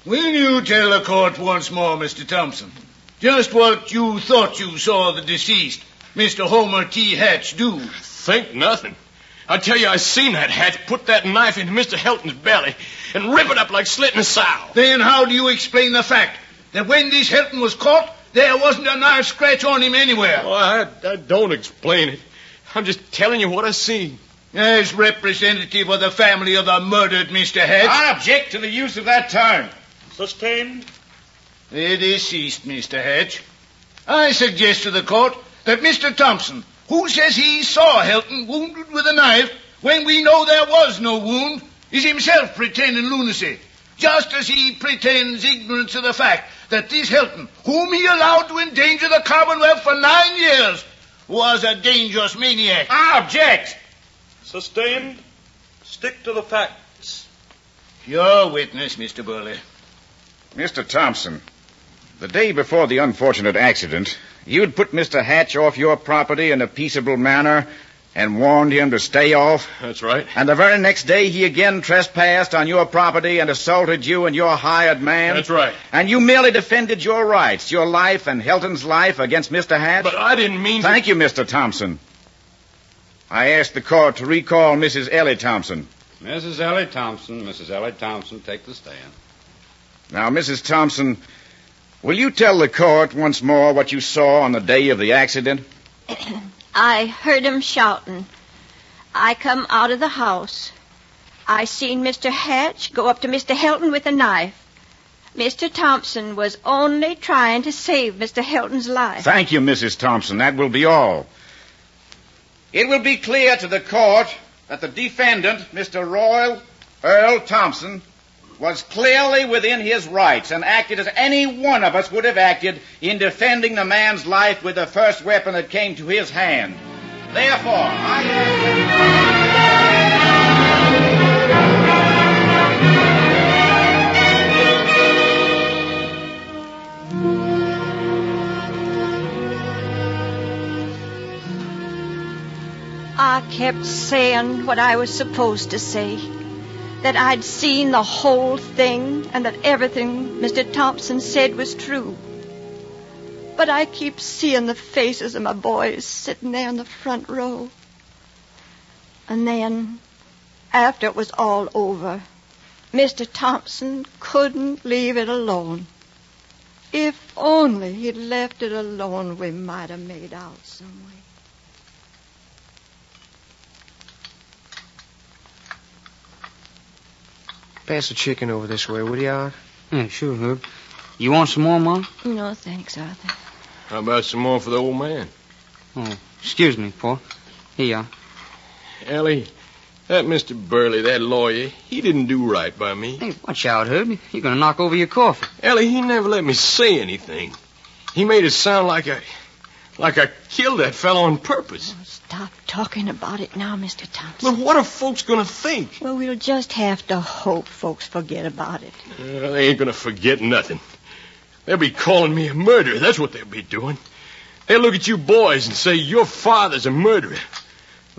Will you tell the court once more, Mr. Thompson, just what you thought you saw the deceased, Mr. Homer T. Hatch, do? Think nothing. I tell you, I seen that Hatch put that knife into Mr. Helton's belly and rip it up like slitting a sow. Then how do you explain the fact that when this Helton was caught, there wasn't a knife scratch on him anywhere? Oh, I don't explain it. I'm just telling you what I seen. As representative of the family of the murdered Mr. Hatch, I object to the use of that term. Sustained. The deceased, Mr. Hatch. I suggest to the court that Mr. Thompson, who says he saw Helton wounded with a knife when we know there was no wound, is himself pretending lunacy, just as he pretends ignorance of the fact that this Helton, whom he allowed to endanger the Commonwealth for 9 years, was a dangerous maniac. I object. Sustained. Stick to the facts. Your witness, Mr. Burley. Mr. Thompson, the day before the unfortunate accident, you'd put Mr. Hatch off your property in a peaceable manner and warned him to stay off. That's right. And the very next day, he again trespassed on your property and assaulted you and your hired man. That's right. And you merely defended your rights, your life and Helton's life against Mr. Hatch. But I didn't mean to... Thank you, Mr. Thompson. I asked the court to recall Mrs. Ellie Thompson. Mrs. Ellie Thompson, take the stand. Now, Mrs. Thompson, will you tell the court once more what you saw on the day of the accident? I heard him shouting. I come out of the house. I seen Mr. Hatch go up to Mr. Helton with a knife. Mr. Thompson was only trying to save Mr. Helton's life. Thank you, Mrs. Thompson. That will be all. It will be clear to the court that the defendant, Mr. Royal Earl Thompson, was clearly within his rights and acted as any one of us would have acted in defending the man's life with the first weapon that came to his hand. Therefore, I kept saying what I was supposed to say. That I'd seen the whole thing and that everything Mr. Thompson said was true. But I keep seeing the faces of my boys sitting there in the front row. And then, after it was all over, Mr. Thompson couldn't leave it alone. If only he'd left it alone, we might have made out some way. Pass the chicken over this way, will you, Art? Yeah, sure, Herb. You want some more, Ma? No, thanks, Arthur. How about some more for the old man? Oh, excuse me, Pa. Here you are. Ellie, that Mr. Burley, that lawyer, he didn't do right by me. Hey, watch out, Herb. You're going to knock over your coffee. Ellie, he never let me say anything. He made it sound like I killed that fellow on purpose. Oh, stop talking about it now, Mr. Thompson. But what are folks going to think? Well, we'll just have to hope folks forget about it. They ain't going to forget nothing. They'll be calling me a murderer. That's what they'll be doing. They'll look at you boys and say your father's a murderer.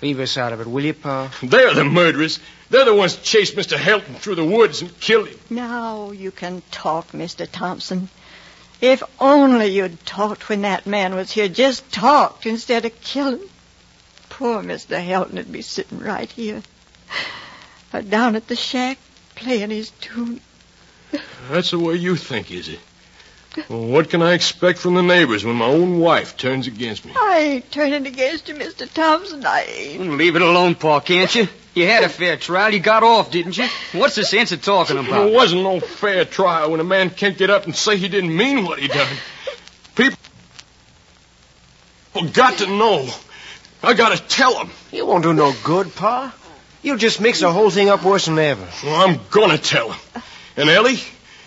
Leave us out of it, will you, Pa? They're the murderers. They're the ones that chased Mr. Helton through the woods and killed him. Now you can talk, Mr. Thompson. If only you'd talked when that man was here. Just talked instead of killing. Poor Mr. Helton would be sitting right here. Or down at the shack playing his tune. That's the way you think, is it? Well, what can I expect from the neighbors when my own wife turns against me? I ain't turning against you, Mr. Thompson. I ain't. Leave it alone, Pa, can't you? You had a fair trial. You got off, didn't you? What's the sense of talking about? There wasn't no fair trial when a man can't get up and say he didn't mean what he done. People got to know. I got to tell them. You won't do no good, Pa. You'll just mix the whole thing up worse than ever. Well, I'm going to tell them. And, Ellie,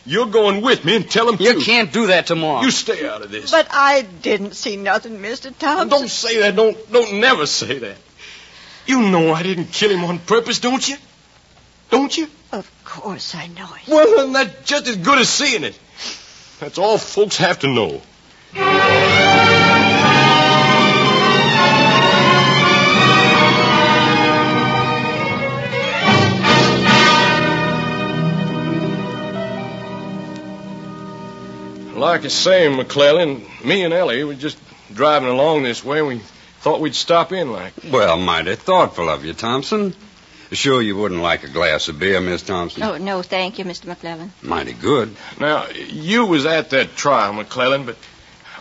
you're going with me and tell them, too. You can't do that tomorrow. You stay out of this. But I didn't see nothing, Mr. Thompson. Don't say that. Don't never say that. You know I didn't kill him on purpose, don't you? Don't you? Of course I know it. Well, then that's just as good as seeing it. That's all folks have to know. Like I say, McClellan, me and Ellie were just driving along this way, and we thought we'd stop in like. Well, mighty thoughtful of you, Thompson. Sure you wouldn't like a glass of beer, Miss Thompson? Oh, no, thank you, Mr. McClellan. Mighty good. Now, you was at that trial, McClellan, but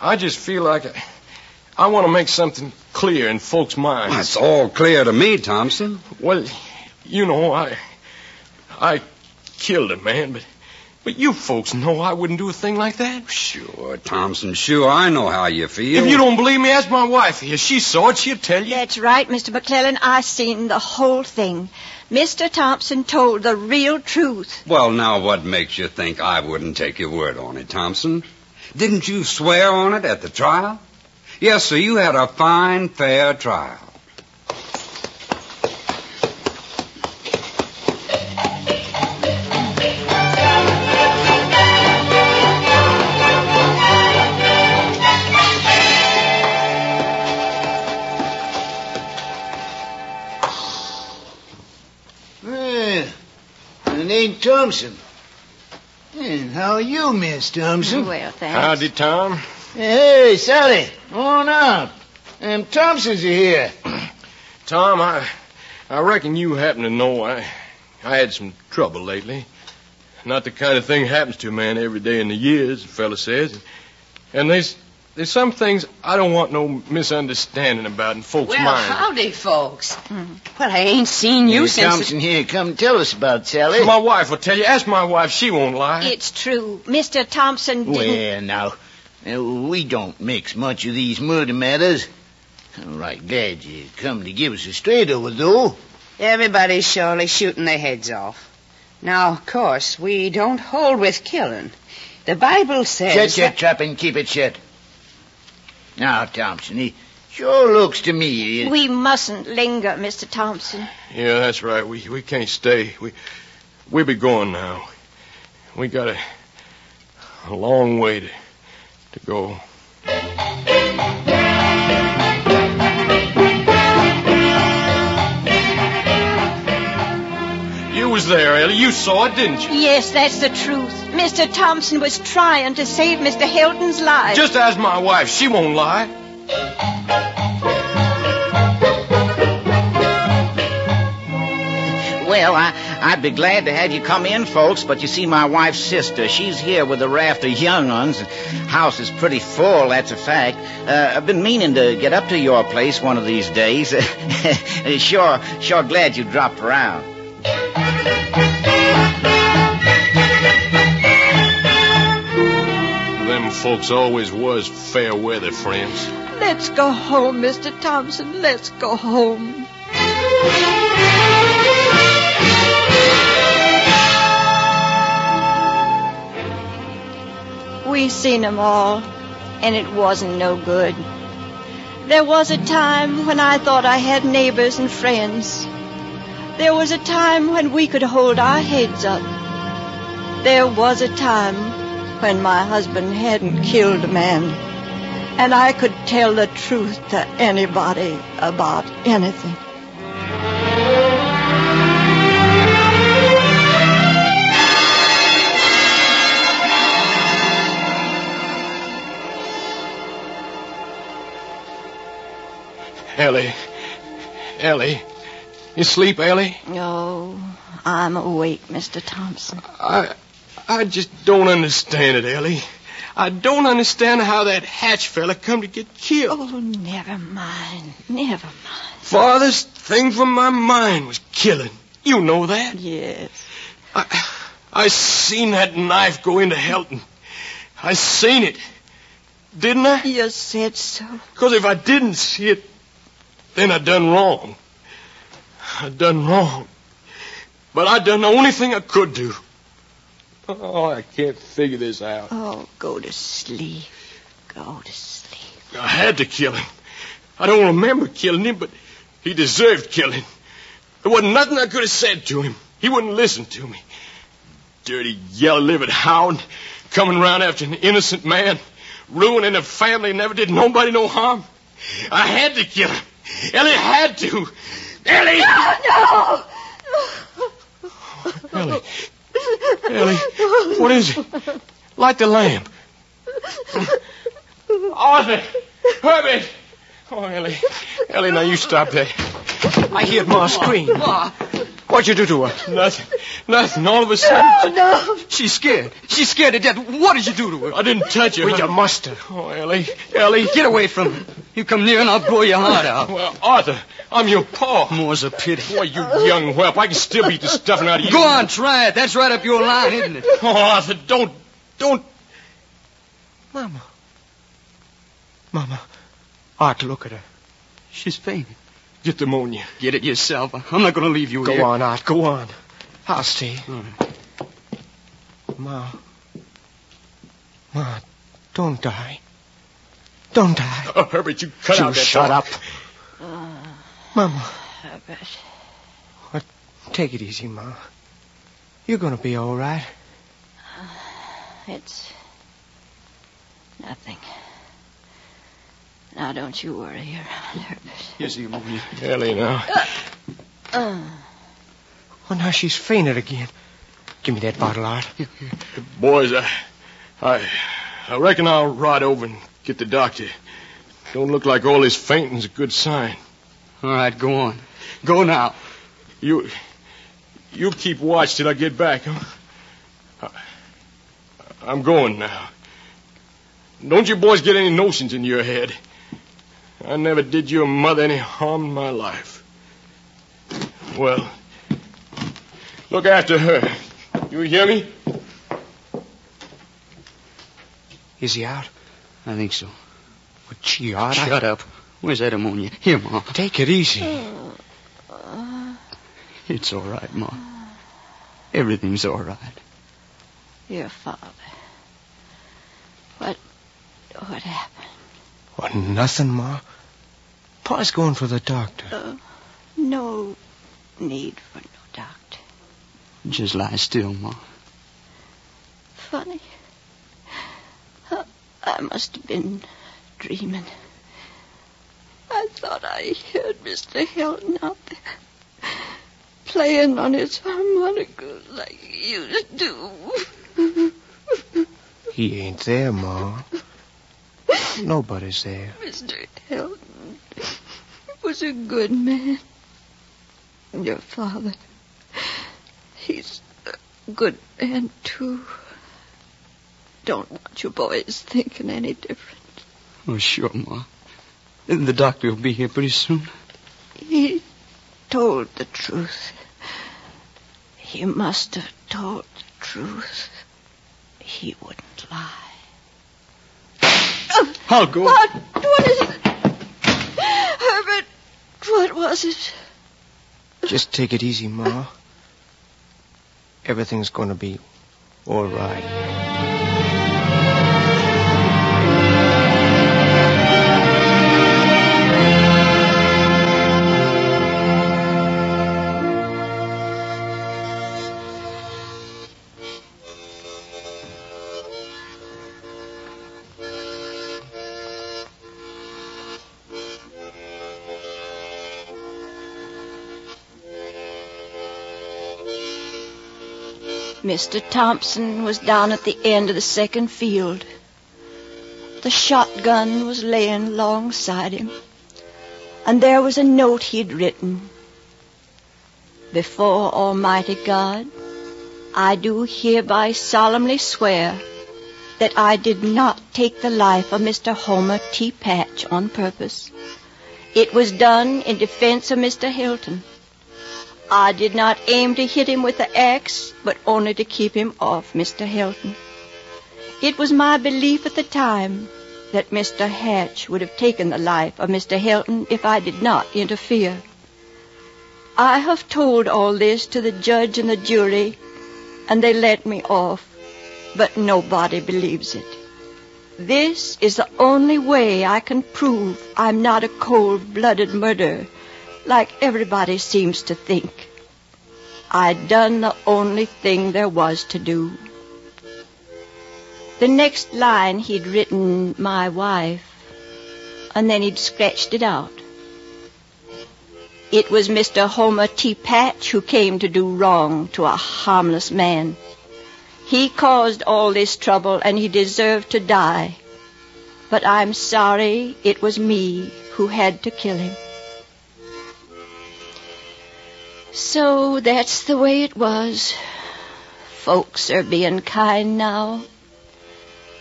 I just feel like I want to make something clear in folks' minds. That's all clear to me, Thompson. Well, you know, I killed a man, but you folks know I wouldn't do a thing like that. Sure, Thompson, sure. I know how you feel. If you don't believe me, ask my wife here. She saw it. She'll tell you. That's right, Mr. McClellan. I seen the whole thing. Mr. Thompson told the real truth. Well, now, what makes you think I wouldn't take your word on it, Thompson? Didn't you swear on it at the trial? Yes, sir, you had a fine, fair trial. Named Thompson. And how are you, Miss Thompson? Well, thanks. Howdy, Tom. Hey, Sally, on out. Thompson's here. Tom, I reckon you happen to know I had some trouble lately. Not the kind of thing happens to a man every day in the year, as the fella says. And there's some things I don't want no misunderstanding about in folks' minds. Well, howdy, folks. Well, I ain't seen you since... Thompson here, come tell us about Sally. My wife will tell you. Ask my wife. She won't lie. It's true. Mr. Thompson didn't... Well, now, we don't mix much of these murder matters. I'm right glad you come to give us a straight over, though. Everybody's surely shooting their heads off. Now, of course, we don't hold with killing. The Bible says... Shut your trap and keep it shut. Now, Thompson, he sure looks to me... We mustn't linger, Mr. Thompson. Yeah, that's right. We can't stay. We be going now. We got a long way to go. You was there, Ellie. You saw it, didn't you? Yes, that's the truth. Mr. Thompson was trying to save Mr. Helton's life. Just ask my wife. She won't lie. Well, I'd be glad to have you come in, folks, but you see, my wife's sister, she's here with a raft of young uns. House is pretty full, that's a fact. I've been meaning to get up to your place one of these days. Sure glad you dropped around. Them folks always was fair weather friends. Let's go home, Mr. Thompson. Let's go home. We seen 'em all, and it wasn't no good. There was a time when I thought I had neighbors and friends. There was a time when we could hold our heads up. There was a time when my husband hadn't killed a man, and I could tell the truth to anybody about anything. Ellie. You sleep, Ellie? No, I'm awake, Mr. Thompson. I just don't understand it, Ellie. I don't understand how that Hatch fella come to get killed. Oh, never mind. Never mind. Farthest thing from my mind was killing. You know that? Yes. I seen that knife go into Helton. I seen it. Didn't I? You said so. Because if I didn't see it, then I done wrong. I done wrong. But I done the only thing I could do. Oh, I can't figure this out. Oh, go to sleep. Go to sleep. I had to kill him. I don't remember killing him, but he deserved killing. There wasn't nothing I could have said to him. He wouldn't listen to me. Dirty, yellow-livered hound coming around after an innocent man, ruining a family, never did nobody no harm. I had to kill him. Ellie had to. Ellie! No! Ellie. Ellie, what is it? Light the lamp. Arthur! Herbert! Oh, Ellie. Ellie, now you stop that. I heard Ma scream. Ma! What'd you do to her? Nothing. All of a sudden... No! She's scared. She's scared to death. What did you do to her? I didn't touch her. Well, you must have. Oh, Ellie. Ellie. Get away from her. You come near and I'll blow your heart out. Well, Arthur, I'm your paw. More's a pity. Boy, you young whelp. I can still beat the stuffing out of you. Go on, try it. That's right up your line, isn't it? Oh, Arthur, don't. Mama. Art, look at her. She's fainting. Get pneumonia. Get it yourself. I'm not going to leave you here. Go on, Art, go on. I'll stay. All right. Ma, don't die. Don't die. Oh, Herbert, you cut out that shut talk. up. Mama. Herbert. Well, take it easy, Ma. You're going to be all right. It's nothing. Now, don't you worry, Herbert. Here's the ammonia. Ellie, now. Oh, now she's fainted again. Give me that bottle, Art. Boys, I reckon I'll ride over and get the doctor. Don't look like all this fainting's a good sign. All right, go on. Go now. You keep watch till I get back, huh? I'm going now. Don't you boys get any notions in your head. I never did your mother any harm in my life. Well, look after her. You hear me? Is he out? I think so. Well, gee, Art. Shut up. Where's that ammonia? Here, Ma. Take it easy. It's all right, Ma. Everything's all right. Your father. What happened? Well, nothing, Ma. Pa's going for the doctor. No need for no doctor. Just lie still, Ma. Funny. I must have been dreaming. I thought I heard Mr. Helton out there playing on his harmonica like he used to. He ain't there, Ma. Nobody's there. Mr. Helton was a good man. Your father, he's a good man, too. Don't want you boys thinking any different. Oh, sure, Ma. The doctor will be here pretty soon. He told the truth. He must have told the truth. He wouldn't lie. I'll go. What is it? Herbert, what was it? Just take it easy, Ma. Everything's going to be all right. Mr. Thompson was down at the end of the second field. The shotgun was laying alongside him, and there was a note he'd written. Before Almighty God, I do hereby solemnly swear that I did not take the life of Mr. Homer T. Patch on purpose. It was done in defense of Mr. Helton. I did not aim to hit him with the axe, but only to keep him off Mr. Helton. It was my belief at the time that Mr. Hatch would have taken the life of Mr. Helton if I did not interfere. I have told all this to the judge and the jury, and they let me off, but nobody believes it. This is the only way I can prove I'm not a cold-blooded murderer, like everybody seems to think. I done the only thing there was to do. The next line he'd written, my wife, and then he'd scratched it out. It was Mr. Homer T. Patch who came to do wrong to a harmless man. He caused all this trouble, and he deserved to die. But I'm sorry it was me who had to kill him. So that's the way it was. Folks are being kind now.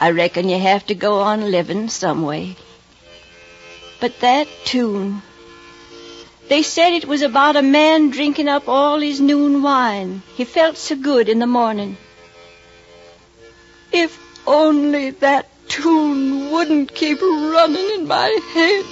I reckon you have to go on living some way. But that tune, they said it was about a man drinking up all his noon wine. He felt so good in the morning. If only that tune wouldn't keep running in my head.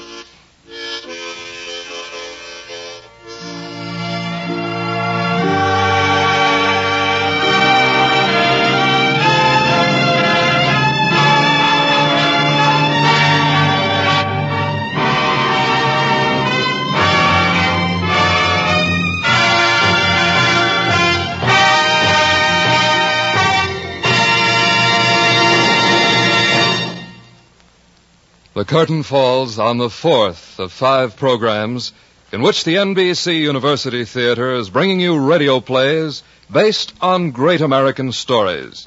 The curtain falls on the fourth of 5 programs in which the NBC University Theater is bringing you radio plays based on great American stories.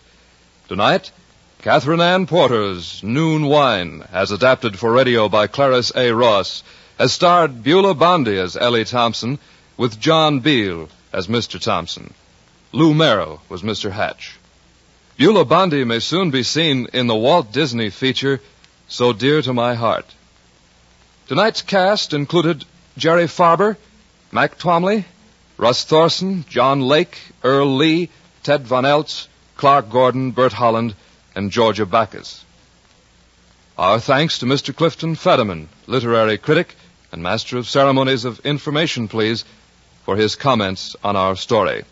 Tonight, Catherine Ann Porter's Noon Wine, as adapted for radio by Clarice A. Ross, has starred Beulah Bondi as Ellie Thompson, with John Beale as Mr. Thompson. Lou Merrill was Mr. Hatch. Beulah Bondi may soon be seen in the Walt Disney feature So Dear to My Heart. Tonight's cast included Jerry Farber, Mac Twomley, Russ Thorson, John Lake, Earl Lee, Ted Von Eltz, Clark Gordon, Bert Holland, and Georgia Backus. Our thanks to Mr. Clifton Fetterman, literary critic and master of ceremonies of Information Please, for his comments on our story.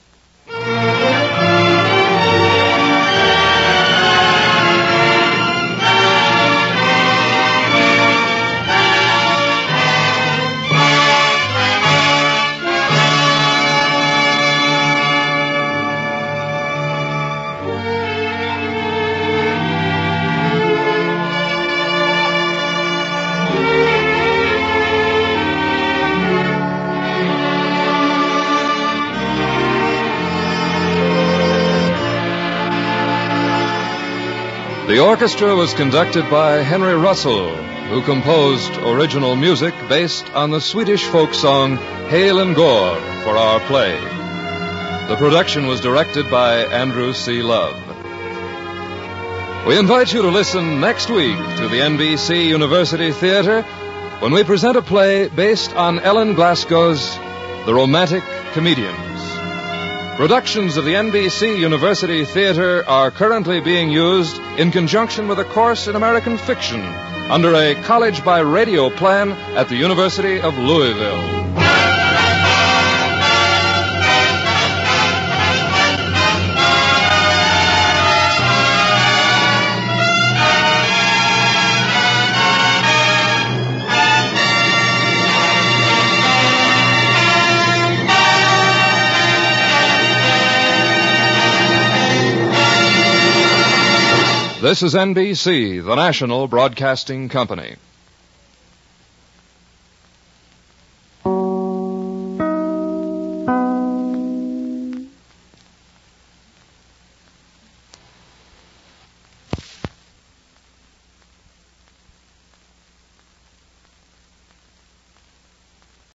The orchestra was conducted by Henry Russell, who composed original music based on the Swedish folk song Hail and Gore for our play. The production was directed by Andrew C. Love. We invite you to listen next week to the NBC University Theater when we present a play based on Ellen Glasgow's The Romantic Comedians. Productions of the NBC University Theater are currently being used in conjunction with a course in American fiction under a college by radio plan at the University of Louisville. This is NBC, the national broadcasting company.